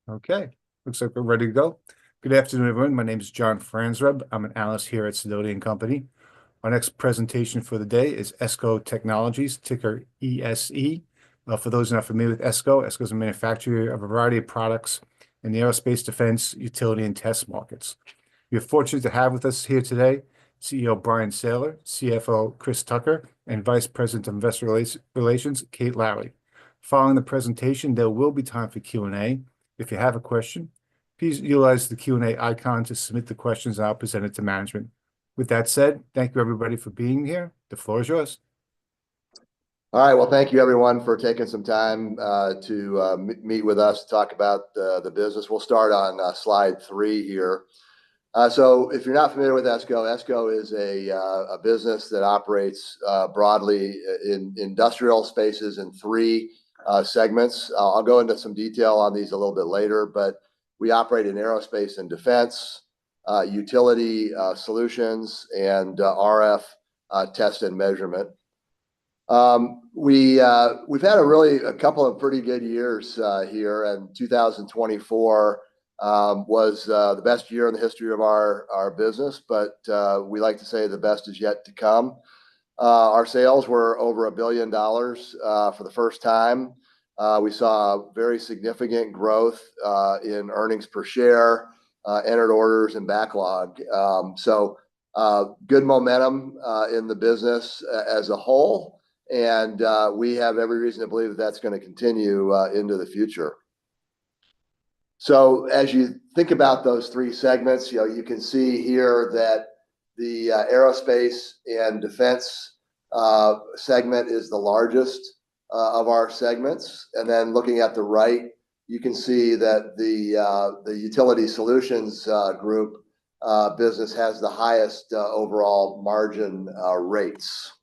Okay, looks like we're ready to go. Good afternoon, everyone. My name is John Franzreb. I'm an analyst here at Sidoti & Company. Our next presentation for the day is ESCO Technologies, ticker ESE. For those not familiar with ESCO, ESCO is a manufacturer of a variety of products in the aerospace, defense, utility, and test markets. We are fortunate to have with us here today CEO Brian Saylor, CFO Chris Tucker, and Vice President of Investor Relations Kate Lowry. Following the presentation, there will be time for Q&A. If you have a question, please utilize the Q&A icon to submit the questions, and I'll present it to management. With that said, thank you everybody for being here. The floor is yours. All right. Well, thank you everyone for taking some time to meet with us to talk about the business. We'll start on slide 3 here. So if you're not familiar with ESCO, ESCO is a business that operates broadly in industrial spaces in 3 segments. I'll go into some detail on these a little bit later, but we operate in aerospace and defense, utility solutions, and RF test and measurement. We've had a couple of pretty good years here, and 2024 was the best year in the history of our business, but we like to say the best is yet to come. Our sales were over $1 billion for the first time. We saw very significant growth in earnings per share, entered orders, and backlog. So good momentum in the business as a whole, and we have every reason to believe that that's going to continue into the future. So as you think about those 3 segments, you can see here that the aerospace and defense segment is the largest of our segments. And then looking at the right, you can see that the utility solutions group business has the highest overall margin rates.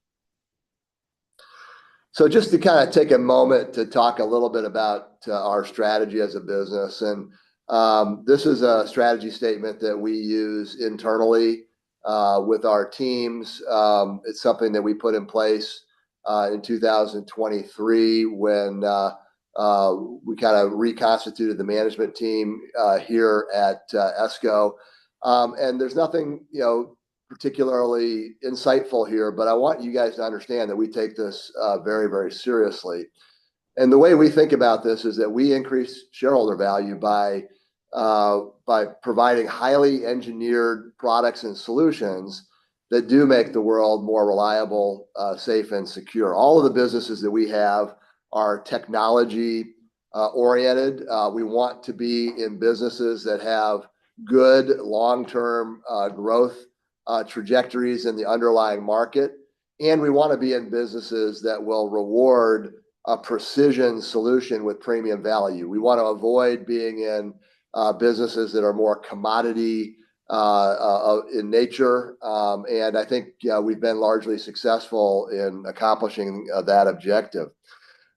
So just to kind of take a moment to talk a little bit about our strategy as a business. And this is a strategy statement that we use internally with our teams. It's something that we put in place in 2023 when we kind of reconstituted the management team here at ESCO. And there's nothing, particularly insightful here, but I want you guys to understand that we take this very, very seriously. And the way we think about this is that we increase shareholder value by providing highly engineered products and solutions that do make the world more reliable, safe, and secure. All of the businesses that we have are technology oriented. We want to be in businesses that have good long-term growth trajectories in the underlying market. And we want to be in businesses that will reward a precision solution with premium value. We want to avoid being in businesses that are more commodity in nature. And I think we've been largely successful in accomplishing that objective.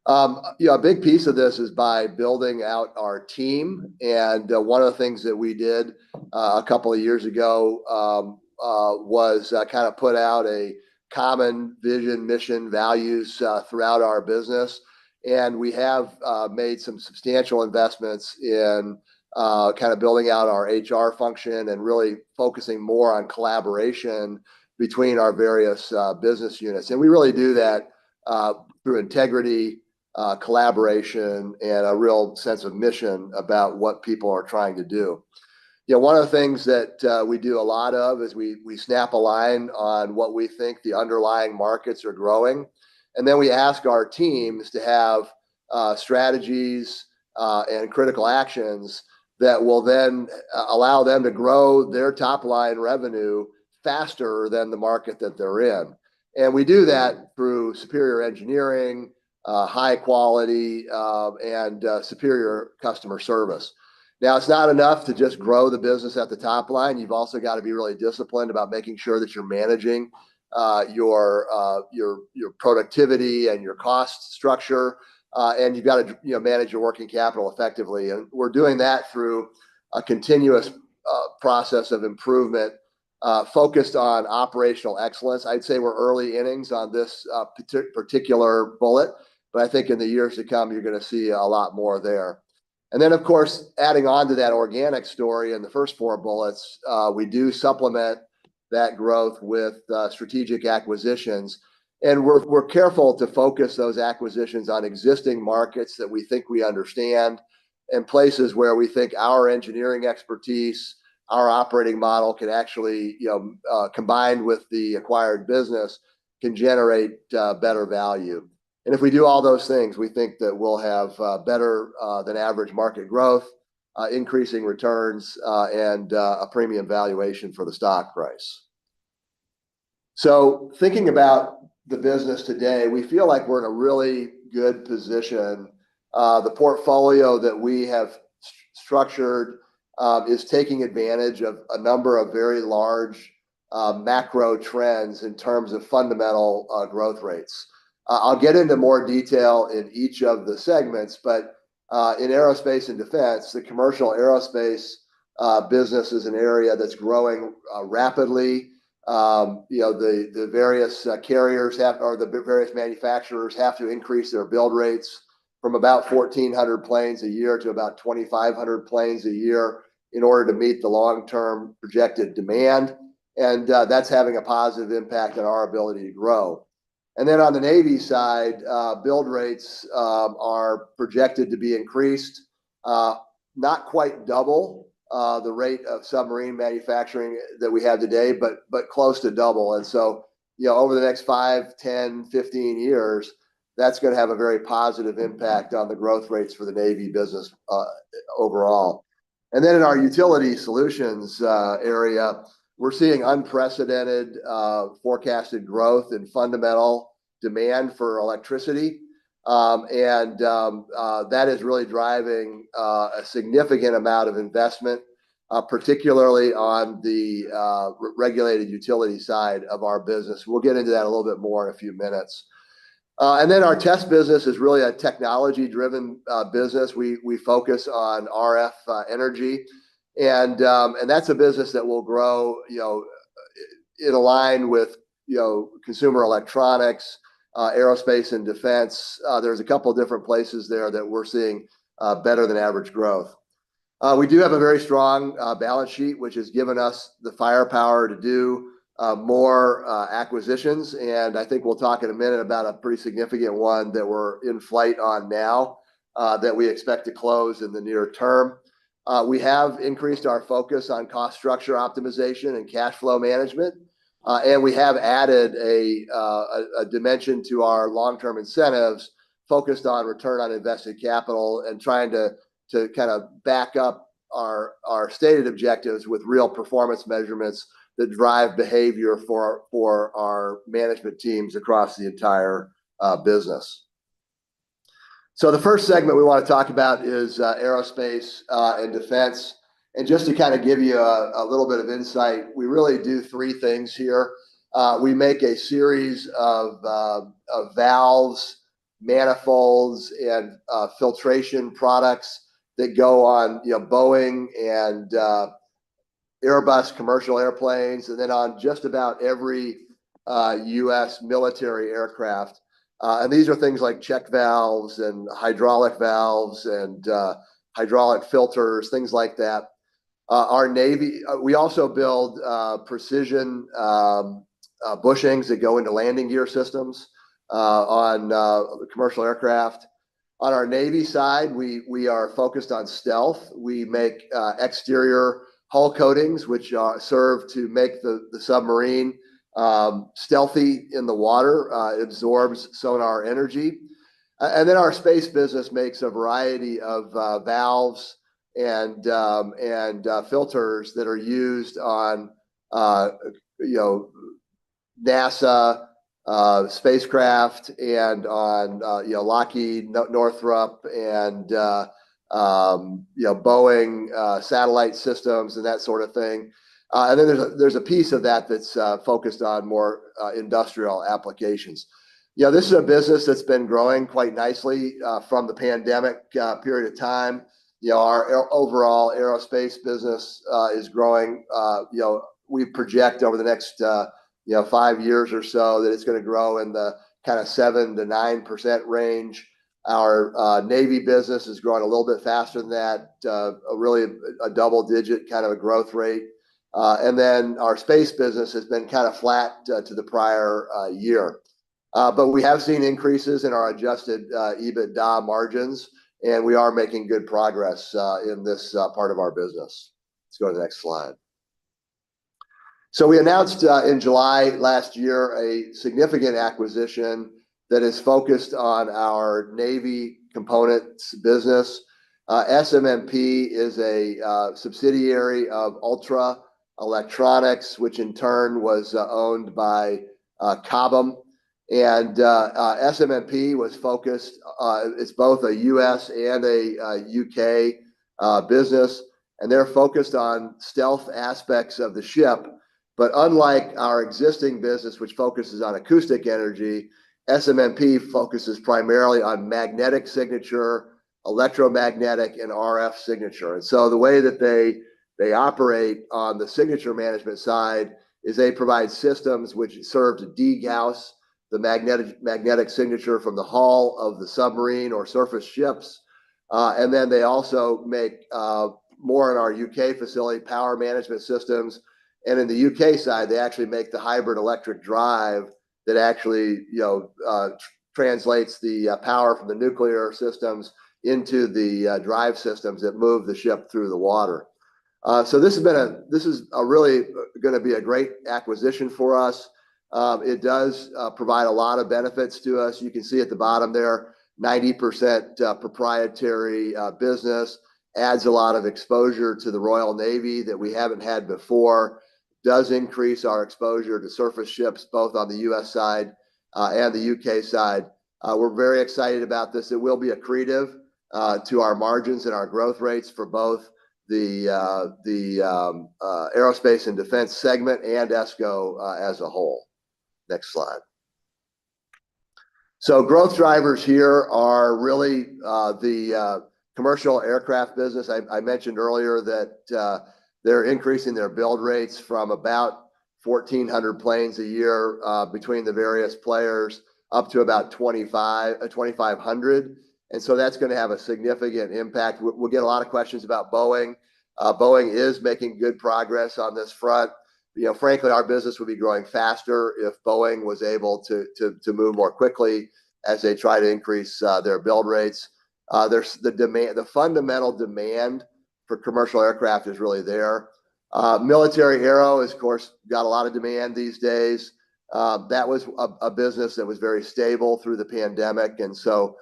A big piece of this is by building out our team. And one of the things that we did a couple of years ago was kind of put out a common vision, mission, values throughout our business. And we have made some substantial investments in kind of building out our HR function and really focusing more on collaboration between our various business units. And we really do that through integrity, collaboration, and a real sense of mission about what people are trying to do. One of the things that we do a lot of is we snap a line on what we think the underlying markets are growing. And then we ask our teams to have strategies and critical actions that will then allow them to grow their top line revenue faster than the market that they're in. And we do that through superior engineering, high quality, and superior customer service. Now, it's not enough to just grow the business at the top line. You've also got to be really disciplined about making sure that you're managing your productivity and your cost structure. And you've got to manage your working capital effectively. And we're doing that through a continuous process of improvement focused on operational excellence. I'd say we're early innings on this particular bullet, but I think in the years to come, you're going to see a lot more there. And then, of course, adding on to that organic story in the first four bullets, we do supplement that growth with strategic acquisitions. And we're careful to focus those acquisitions on existing markets that we think we understand, and places where we think our engineering expertise, our operating model can actually, combined with the acquired business, can generate better value. And if we do all those things, we think that we'll have better than average market growth, increasing returns, and a premium valuation for the stock price. So thinking about the business today, we feel like we're in a really good position. The portfolio that we have structured is taking advantage of a number of very large macro trends in terms of fundamental growth rates. I'll get into more detail in each of the segments, but in aerospace and defense, the commercial aerospace business is an area that's growing rapidly. The various carriers or the various manufacturers have to increase their build rates from about 1,400 planes a year to about 2,500 planes a year in order to meet the long-term projected demand. And that's having a positive impact on our ability to grow. And then on the Navy side, build rates are projected to be increased, not quite double the rate of submarine manufacturing that we have today, but close to double. And so, over the next 5, 10, 15 years, that's going to have a very positive impact on the growth rates for the Navy business overall. And then in our utility solutions area, we're seeing unprecedented forecasted growth in fundamental demand for electricity. And that is really driving a significant amount of investment, particularly on the regulated utility side of our business. We'll get into that a little bit more in a few minutes. And then our test business is really a technology-driven business. We focus on RF energy, and that's a business that will grow, in line with consumer electronics, aerospace and defense. There's a couple of different places there that we're seeing better than average growth. We do have a very strong balance sheet, which has given us the firepower to do more acquisitions. And I think we'll talk in a minute about a pretty significant one that we're in flight on now that we expect to close in the near term. We have increased our focus on cost structure optimization and cash flow management. And we have added a dimension to our long-term incentives focused on return on invested capital and trying to kind of back up our stated objectives with real performance measurements that drive behavior for our management teams across the entire business. So the first segment we want to talk about is aerospace and defense. And just to kind of give you a little bit of insight, we really do three things here. We make a series of valves, manifolds, and filtration products that go on Boeing and Airbus commercial airplanes, and then on just about every U.S. military aircraft. And these are things like check valves and hydraulic valves and hydraulic filters, things like that. Our Navy, we also build precision bushings that go into landing gear systems on commercial aircraft. On our Navy side, we are focused on stealth. We make exterior hull coatings, which serve to make the submarine stealthy in the water. It absorbs sonar energy. And then our space business makes a variety of valves and filters that are used on NASA spacecraft and on Lockheed, Northrop, and Boeing satellite systems and that sort of thing. And then there's a piece of that that's focused on more industrial applications. This is a business that's been growing quite nicely from the pandemic period of time. Our overall aerospace business is growing. We project over the next 5 years or so that it's going to grow in the kind of 7 to 9% range. Our Navy business is growing a little bit faster than that, really a double-digit kind of a growth rate. And then our space business has been kind of flat to the prior year. But we have seen increases in our adjusted EBITDA margins, and we are making good progress in this part of our business. Let's go to the next slide. So we announced in July last year a significant acquisition that is focused on our Navy components business. SMMP is a subsidiary of Ultra Electronics, which in turn was owned by Cobham. And SMMP was focused, it's both a US and a UK business, and they're focused on stealth aspects of the ship. But unlike our existing business, which focuses on acoustic energy, SMMP focuses primarily on magnetic signature, electromagnetic, and RF signature. And so the way that they operate on the signature management side is they provide systems which serve to degauss the magnetic signature from the hull of the submarine or surface ships. And then they also make more in our UK facility power management systems. And in the UK side, they actually make the hybrid electric drive that actually, translates the power from the nuclear systems into the drive systems that move the ship through the water. So this is really going to be a great acquisition for us. It does provide a lot of benefits to us. You can see at the bottom there, 90% proprietary business, adds a lot of exposure to the Royal Navy that we haven't had before, does increase our exposure to surface ships, both on the US side and the UK side. We're very excited about this. It will be accretive to our margins and our growth rates for both the Aerospace and Defense segment and ESCO as a whole. Next slide. So growth drivers here are really the commercial aircraft business. I mentioned earlier that they're increasing their build rates from about 1,400 planes a year between the various players up to about 2,500. And so that's going to have a significant impact. We'll get a lot of questions about Boeing. Boeing is making good progress on this front. Frankly, our business would be growing faster if Boeing was able to move more quickly as they try to increase their build rates. There's the fundamental demand for commercial aircraft is really there. Military aero is, of course, got a lot of demand these days. That was a business that was very stable through the pandemic, and so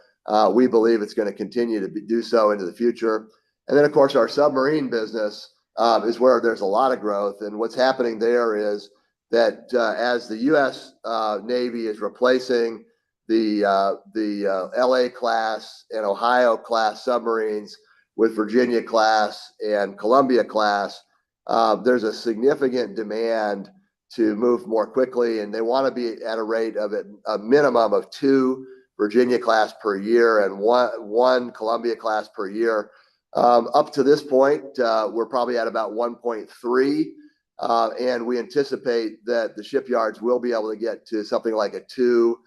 we believe it's going to continue to do so into the future. And then, of course, our submarine business is where there's a lot of growth. And what's happening there is that as the U.S. Navy is replacing the LA class and Ohio class submarines with Virginia class and Columbia class, there's a significant demand to move more quickly, and they want to be at a rate of a minimum of 2 Virginia class per year and one Columbia class per year. Up to this point, we're probably at about 1.3, and we anticipate that the shipyards will be able to get to something like a 2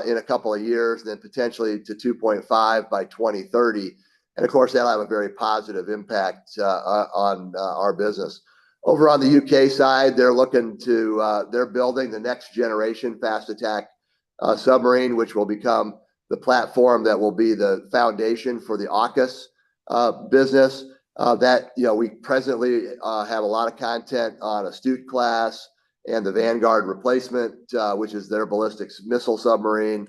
in a couple of years, then potentially to 2.5 by 2030. And of course, that'll have a very positive impact on our business. Over on the UK side, they're building the next generation fast attack submarine, which will become the platform that will be the foundation for the AUKUS business. We presently have a lot of content on Astute class and the Vanguard replacement, which is their ballistic missile submarine.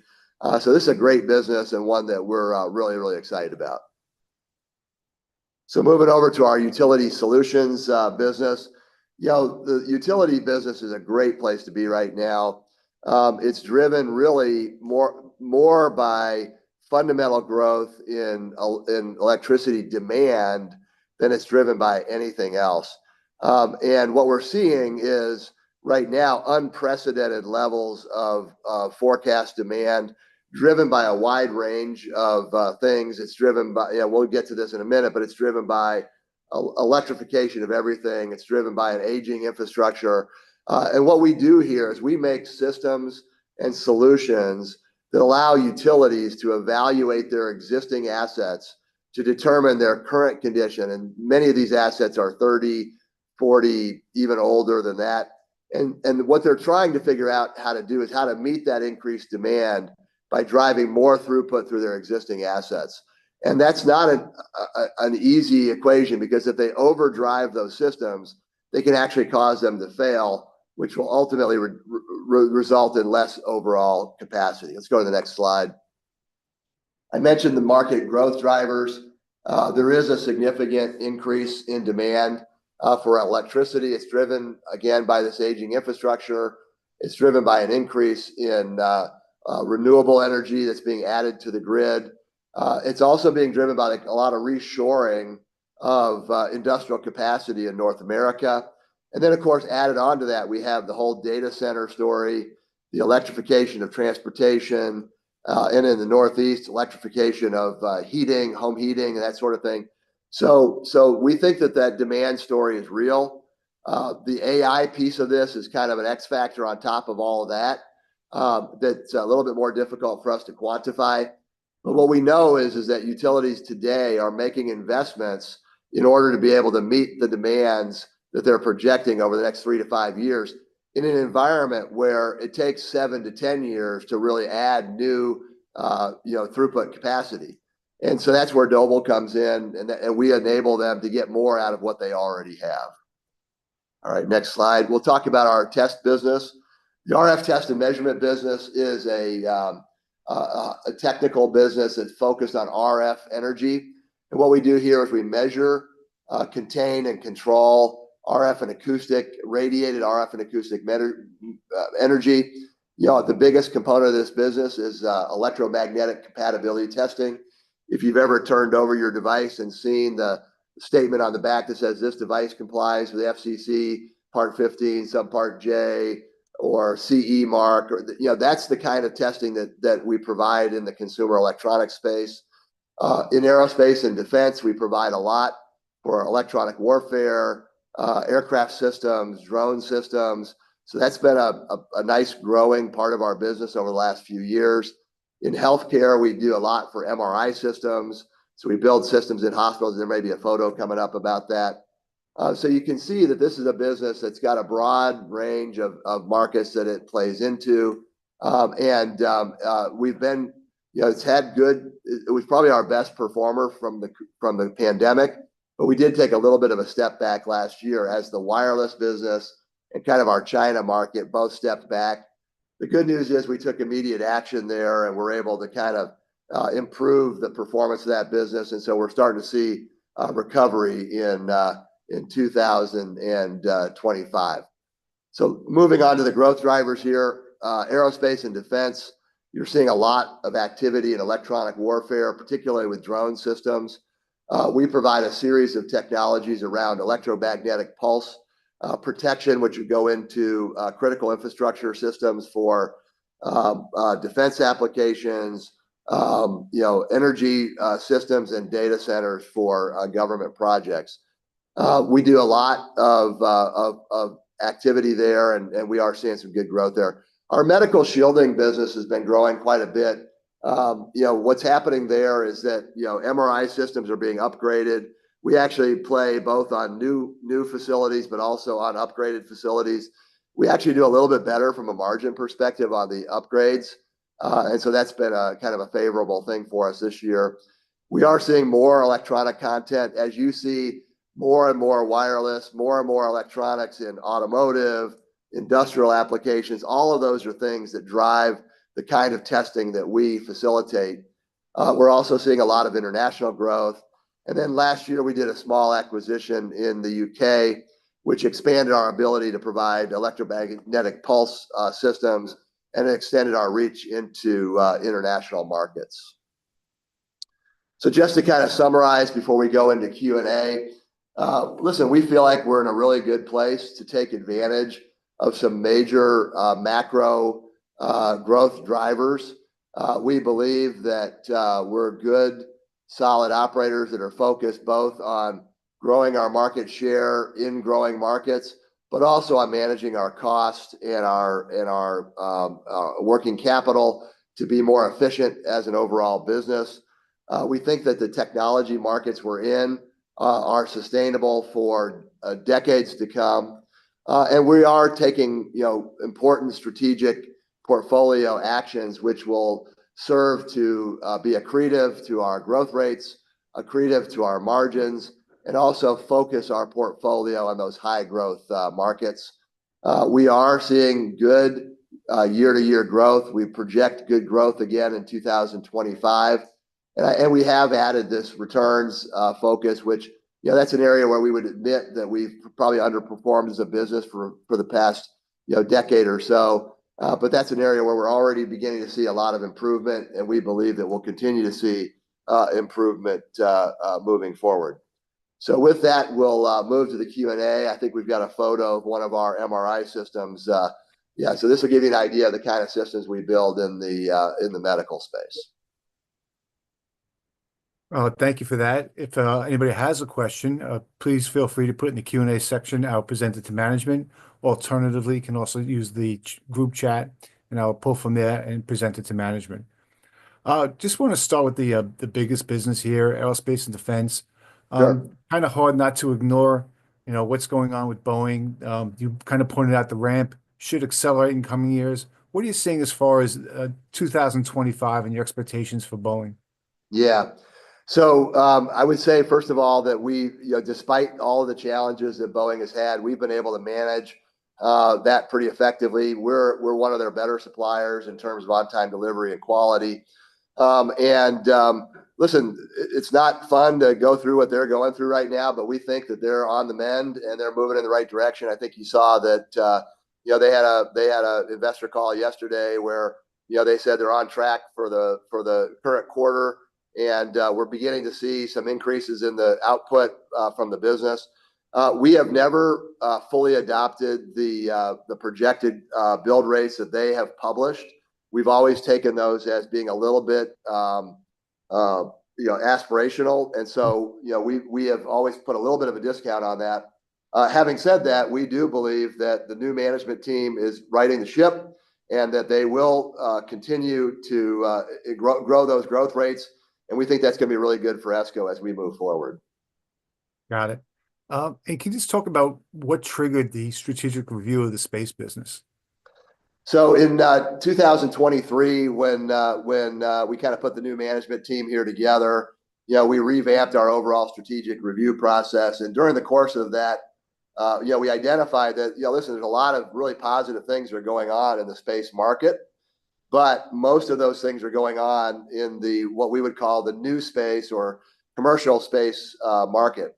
So this is a great business and one that we're really, really excited about. So moving over to our utility solutions business, the utility business is a great place to be right now. It's driven really more by fundamental growth in electricity demand than it's driven by anything else. And what we're seeing is right now unprecedented levels of forecast demand driven by a wide range of things. It's driven by, we'll get to this in a minute, but it's driven by electrification of everything. It's driven by an aging infrastructure. And what we do here is we make systems and solutions that allow utilities to evaluate their existing assets to determine their current condition. And many of these assets are 30, 40, even older than that. And what they're trying to figure out how to do is how to meet that increased demand by driving more throughput through their existing assets. And that's not an easy equation, because if they overdrive those systems, they can actually cause them to fail, which will ultimately result in less overall capacity. Let's go to the next slide. I mentioned the market growth drivers. There is a significant increase in demand for electricity. It's driven, again, by this aging infrastructure. It's driven by an increase in renewable energy that's being added to the grid. It's also being driven by a lot of reshoring of industrial capacity in North America. And then, of course, added on to that, we have the whole data center story, the electrification of transportation, and in the Northeast, electrification of heating, home heating, and that sort of thing. So we think that demand story is real. The AI piece of this is kind of an X factor on top of all of that. That's a little bit more difficult for us to quantify. But what we know is that utilities today are making investments in order to be able to meet the demands that they're projecting over the next 3 to 5 years in an environment where it takes 7 to 10 years to really add new throughput capacity. And so that's where Doble comes in, and we enable them to get more out of what they already have. All right, next slide. We'll talk about our test business. The RF test and measurement business is a technical business that's focused on RF energy. And what we do here is we measure, contain, and control RF and acoustic, radiated RF and acoustic energy. The biggest component of this business is electromagnetic compatibility testing. If you've ever turned over your device and seen the statement on the back that says this device complies with FCC Part 15, Subpart J, or CE mark, or that's the kind of testing that we provide in the consumer electronics space. In aerospace and defense, we provide a lot for electronic warfare, aircraft systems, drone systems. So that's been a nice growing part of our business over the last few years. In healthcare, we do a lot for MRI systems. So we build systems in hospitals. There may be a photo coming up about that. So you can see that this is a business that's got a broad range of markets that it plays into. We've been, it's had good, it was probably our best performer from the pandemic, but we did take a little bit of a step back last year as the wireless business and kind of our China market both stepped back. The good news is we took immediate action there, and we're able to kind of improve the performance of that business. And so we're starting to see recovery in 2025. So moving on to the growth drivers here, aerospace and defense, you're seeing a lot of activity in electronic warfare, particularly with drone systems. We provide a series of technologies around electromagnetic pulse protection, which would go into critical infrastructure systems for defense applications, energy systems, and data centers for government projects. We do a lot of activity there, and we are seeing some good growth there. Our medical shielding business has been growing quite a bit. What's happening there is that MRI systems are being upgraded. We actually play both on new facilities, but also on upgraded facilities. We actually do a little bit better from a margin perspective on the upgrades. And so that's been a kind of a favorable thing for us this year. We are seeing more electronic content. As you see, more and more wireless, more and more electronics in automotive, industrial applications. All of those are things that drive the kind of testing that we facilitate. We're also seeing a lot of international growth. And then last year, we did a small acquisition in the UK, which expanded our ability to provide electromagnetic pulse systems, and it extended our reach into international markets. So just to kind of summarize before we go into Q&A, listen, we feel like we're in a really good place to take advantage of some major macro growth drivers. We believe that we're good, solid operators that are focused both on growing our market share in growing markets, but also on managing our cost and our working capital to be more efficient as an overall business. We think that the technology markets we're in are sustainable for decades to come. And we are taking, important strategic portfolio actions, which will serve to be accretive to our growth rates, accretive to our margins, and also focus our portfolio on those high growth markets. We are seeing good year-to-year growth. We project good growth again in 2025. And we have added this returns focus, which, that's an area where we would admit that we've probably underperformed as a business for the past, decade or so. But that's an area where we're already beginning to see a lot of improvement, and we believe that we'll continue to see improvement moving forward. So with that, we'll move to the Q&A. I think we've got a photo of one of our MRI systems. So this will give you an idea of the kind of systems we build in the medical space. Thank you for that. If anybody has a question, please feel free to put it in the Q&A section. I'll present it to management. Alternatively, you can also use the group chat, and I'll pull from there and present it to management. Just want to start with the biggest business here, Aerospace and Defense. Sure. Kind of hard not to ignore, what's going on with Boeing. You kind of pointed out the ramp should accelerate in coming years. What are you seeing as far as 2025 and your expectations for Boeing? Yeah. So I would say, first of all, that we, despite all of the challenges that Boeing has had, we've been able to manage that pretty effectively. We're one of their better suppliers in terms of on-time delivery and quality. Listen, it's not fun to go through what they're going through right now, but we think that they're on the mend and they're moving in the right direction. I think you saw that, they had a investor call yesterday where, they said they're on track for the current quarter. And we're beginning to see some increases in the output from the business. We have never fully adopted the projected build rates that they have published. We've always taken those as being a little bit, aspirational, and so we have always put a little bit of a discount on that. Having said that, we do believe that the new management team is righting the ship, and that they will continue to grow those growth rates. And we think that's going to be really good for ESCO as we move forward. Got it. And can you just talk about what triggered the strategic review of the space business? So in 2023, when we kind of put the new management team here together, we revamped our overall strategic review process. And during the course of that, we identified that, listen, there's a lot of really positive things that are going on in the space market. But most of those things are going on in what we would call the new space or commercial space market.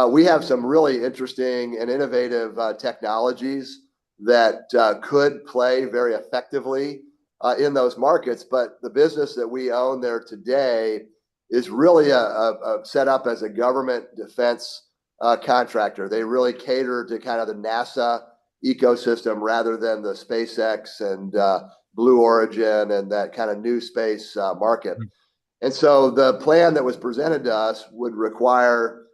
We have some really interesting and innovative technologies that could play very effectively in those markets. But the business that we own there today is really set up as a government defense contractor. They really cater to kind of the NASA ecosystem rather than the SpaceX and Blue Origin and that kind of new space market. And so the plan that was presented to us would require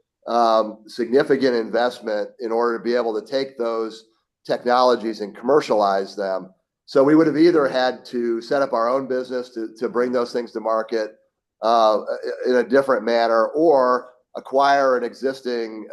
significant investment in order to be able to take those technologies and commercialize them. So we would have either had to set up our own business to bring those things to market in a different manner, or acquire an existing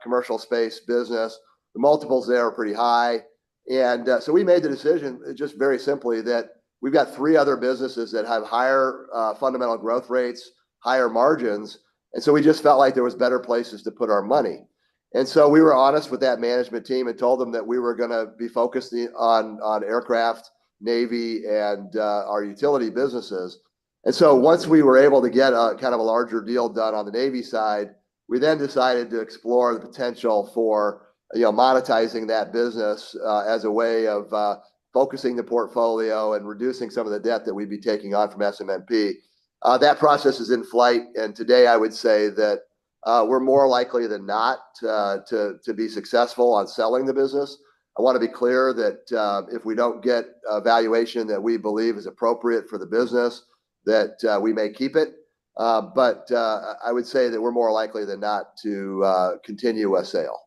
commercial space business. The multiples there are pretty high. And so we made the decision just very simply that we've got three other businesses that have higher fundamental growth rates, higher margins. And so we just felt like there was better places to put our money. And so we were honest with that management team and told them that we were going to be focused on aircraft, Navy, and our utility businesses. And so once we were able to get a kind of a larger deal done on the Navy side, we then decided to explore the potential for monetizing that business as a way of focusing the portfolio and reducing some of the debt that we'd be taking on from SM&P. That process is in flight, and today I would say that we're more likely than not to be successful on selling the business. I want to be clear that if we don't get a valuation that we believe is appropriate for the business, that we may keep it. But I would say that we're more likely than not to continue a sale.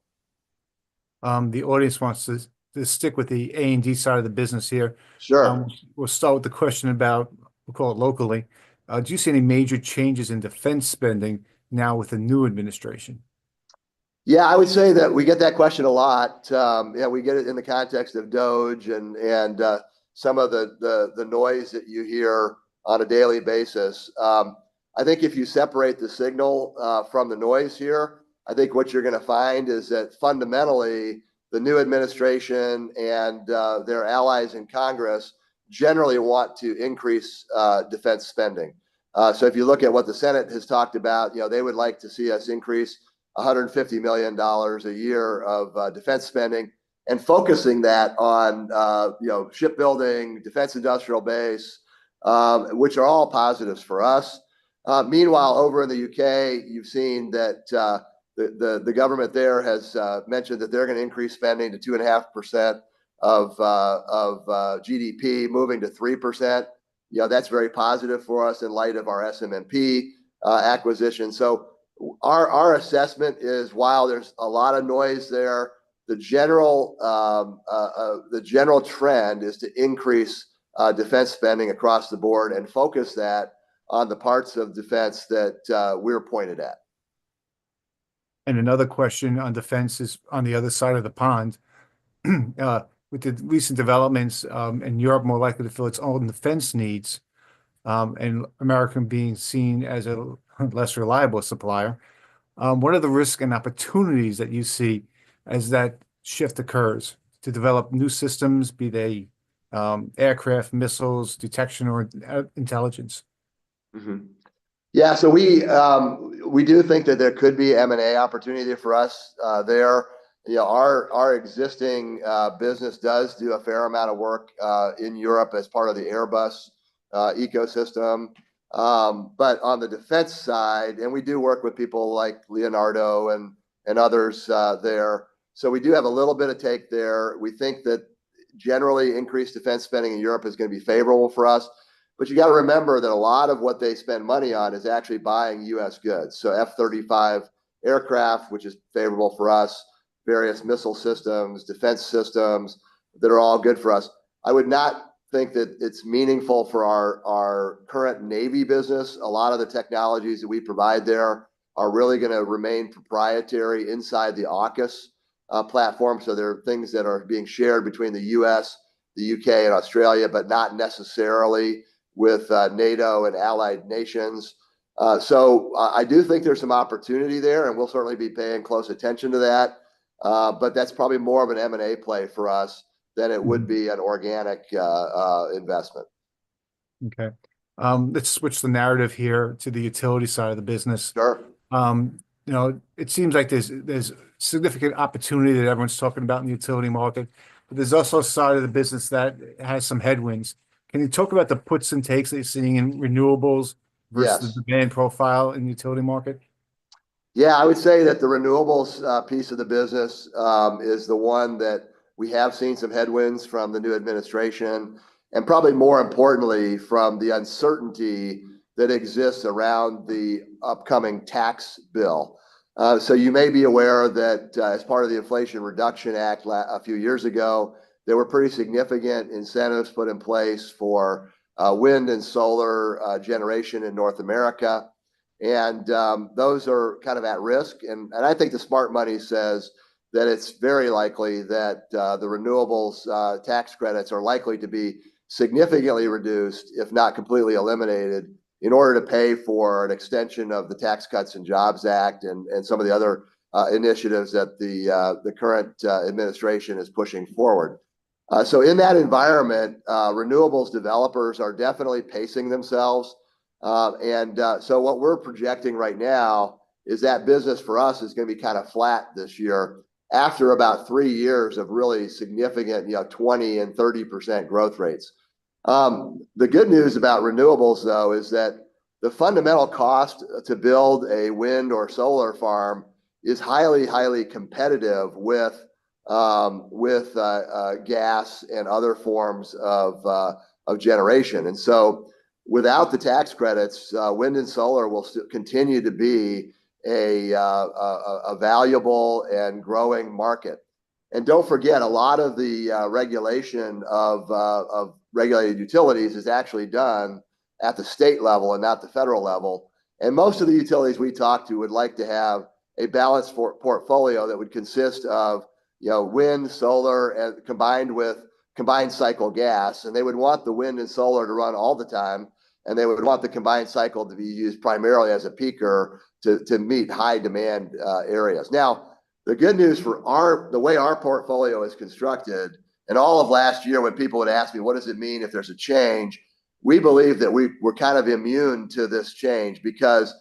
The audience wants to stick with the A&D side of the business here. Sure. We'll start with the question about we'll call it locally. Do you see any major changes in defense spending now with the new administration? Yeah, I would say that we get that question a lot. Yeah, we get it in the context of Doge and some of the noise that you hear on a daily basis. I think if you separate the signal from the noise here, I think what you're going to find is that fundamentally the new administration and their allies in Congress generally want to increase defense spending. So if you look at what the Senate has talked about, they would like to see us increase $150 million a year of defense spending and focusing that on shipbuilding, defense industrial base, which are all positives for us. Meanwhile, over in the UK, you've seen that the government there has mentioned that they're going to increase spending to 2.5% of GDP, moving to 3%. That's very positive for us in light of our SM&P acquisition. So our assessment is, while there's a lot of noise there, the general trend is to increase defense spending across the board and focus that on the parts of defense that we're pointed at. And another question on defense is on the other side of the pond. With the recent developments and Europe more likely to fill its own defense needs, and America being seen as a less reliable supplier, what are the risks and opportunities that you see as that shift occurs to develop new systems, be they aircraft, missiles, detection, or intelligence? Mm-hmm. Yeah, so we do think that there could be M&A opportunity for us there. Our existing business does do a fair amount of work in Europe as part of the Airbus ecosystem. But on the defense side, and we do work with people like Leonardo and others there. So we do have a little bit of take there. We think that generally increased defense spending in Europe is going to be favorable for us. But you got to remember that a lot of what they spend money on is actually buying U.S. goods. So F-35 aircraft, which is favorable for us, various missile systems, defense systems that are all good for us. I would not think that it's meaningful for our current Navy business. A lot of the technologies that we provide there are really going to remain proprietary inside the AUKUS platform. So there are things that are being shared between the U.S., the U.K., and Australia, but not necessarily with NATO and allied nations. So I do think there's some opportunity there, and we'll certainly be paying close attention to that. But that's probably more of an M&A play for us than it would be an organic investment. Okay. Let's switch the narrative here to the utility side of the business. Sure. It seems like there's significant opportunity that everyone's talking about in the utility market, but there's also a side of the business that has some headwinds. Can you talk about the puts and takes that you're seeing in renewables versus Yes. the demand profile in the utility market? Yeah, I would say that the renewables piece of the business is the one that we have seen some headwinds from the new administration, and probably more importantly, from the uncertainty that exists around the upcoming tax bill. So you may be aware that as part of the Inflation Reduction Act a few years ago, there were pretty significant incentives put in place for wind and solar generation in North America. And those are kind of at risk. And I think the smart money says that it's very likely that the renewables tax credits are likely to be significantly reduced, if not completely eliminated, in order to pay for an extension of the Tax Cuts and Jobs Act and some of the other initiatives that the current administration is pushing forward. So in that environment, renewables developers are definitely pacing themselves. So what we're projecting right now is that business for us is going to be kind of flat this year after about 3 years of really significant, 20 and 30% growth rates. The good news about renewables, though, is that the fundamental cost to build a wind or solar farm is highly, highly competitive with gas and other forms of generation. And so without the tax credits, wind and solar will still continue to be a valuable and growing market. And don't forget, a lot of the regulation of regulated utilities is actually done at the state level and not the federal level. And most of the utilities we talk to would like to have a balanced portfolio that would consist of, wind, solar, and combined cycle gas. And they would want the wind and solar to run all the time. And they would want the combined cycle to be used primarily as a peaker to meet high demand areas. Now, the good news for the way our portfolio is constructed, and all of last year when people would ask me, what does it mean if there's a change? We believe that we're kind of immune to this change because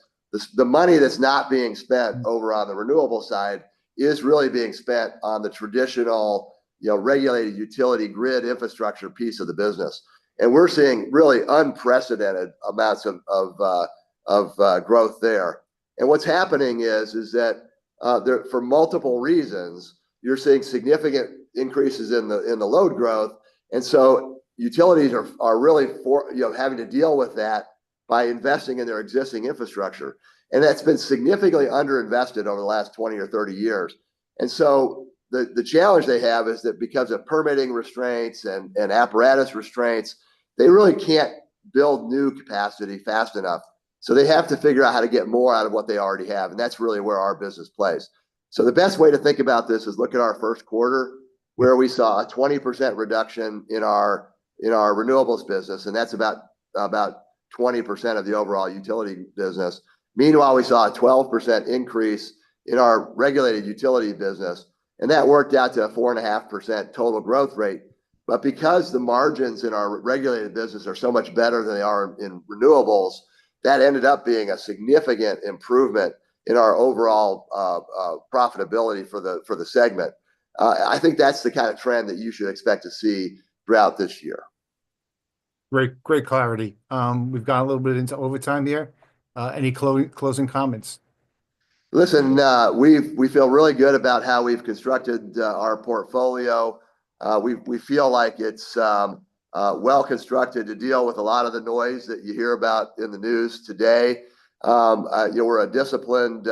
the money that's not being spent over on the renewable side is really being spent on the traditional, regulated utility grid infrastructure piece of the business. And we're seeing really unprecedented amounts of growth there. And what's happening is that for multiple reasons, you're seeing significant increases in the load growth, and so utilities are really having to deal with that by investing in their existing infrastructure, and that's been significantly underinvested over the last 20 or 30 years. And so the challenge they have is that because of permitting restraints and apparatus restraints, they really can't build new capacity fast enough. So they have to figure out how to get more out of what they already have, and that's really where our business plays. So the best way to think about this is look at our first quarter, where we saw a 20% reduction in our renewables business, and that's about 20% of the overall utility business. Meanwhile, we saw a 12% increase in our regulated utility business, and that worked out to a 4.5% total growth rate. But because the margins in our regulated business are so much better than they are in renewables, that ended up being a significant improvement in our overall profitability for the segment. I think that's the kind of trend that you should expect to see throughout this year. Great clarity. We've gone a little bit into overtime here. Any closing comments? Listen, we feel really good about how we've constructed our portfolio. We feel like it's well constructed to deal with a lot of the noise that you hear about in the news today. We're a disciplined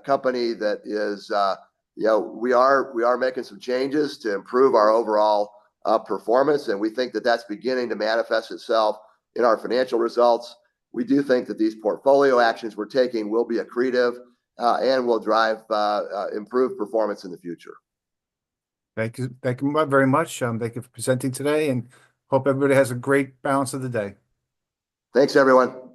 company that is, we are making some changes to improve our overall performance, and we think that that's beginning to manifest itself in our financial results. We do think that these portfolio actions we're taking will be accretive and will drive improved performance in the future. Thank you very much. Thank you for presenting today, and hope everybody has a great balance of the day. Thanks, everyone.